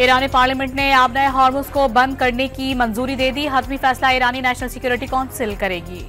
ईरानी parliament ने आबनाए Hormuz को बंद करने की मंजूरी दे दी। हतमी फैसला ईरानी नेशनल सिक्योरिटी काउंसिल करेगी।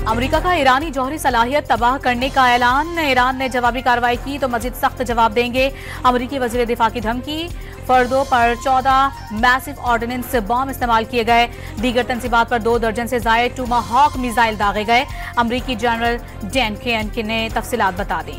अमेरिका का ईरानी जौहरी सलाहियत तबाह करने का ऐलान। ईरान ने जवाबी कार्रवाई की तो मजीद सख्त जवाब देंगे। अमेरिकी वजीर दिफा की धमकी। फर्दों पर 14 मैसिव ऑर्डिनेंस बॉम्ब इस्तेमाल किए गए। दीगर तंसीबात पर 2 दर्जन से जायद टूमाहॉक मिसाइल दागे गए। अमेरिकी जनरल डैन केन ने तफसीलात बता दी।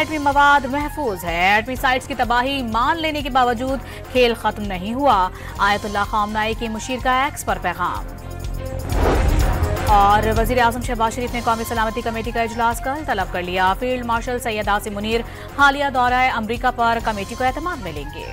एटमी मवाद महफूज है। एटमी साइट्स की तबाही मान लेने के बावजूद खेल खत्म नहीं हुआ। आयतुल्लाह खामनाई के मशीर का एक्स पर पैगाम। और वजीर आजम शहबाज शरीफ ने कौमी सलामती कमेटी का इजलास कल तलब कर लिया। फील्ड मार्शल सैयद आसिम मुनीर हालिया दौरा अमरीका पर कमेटी को एतमाद में लेंगे।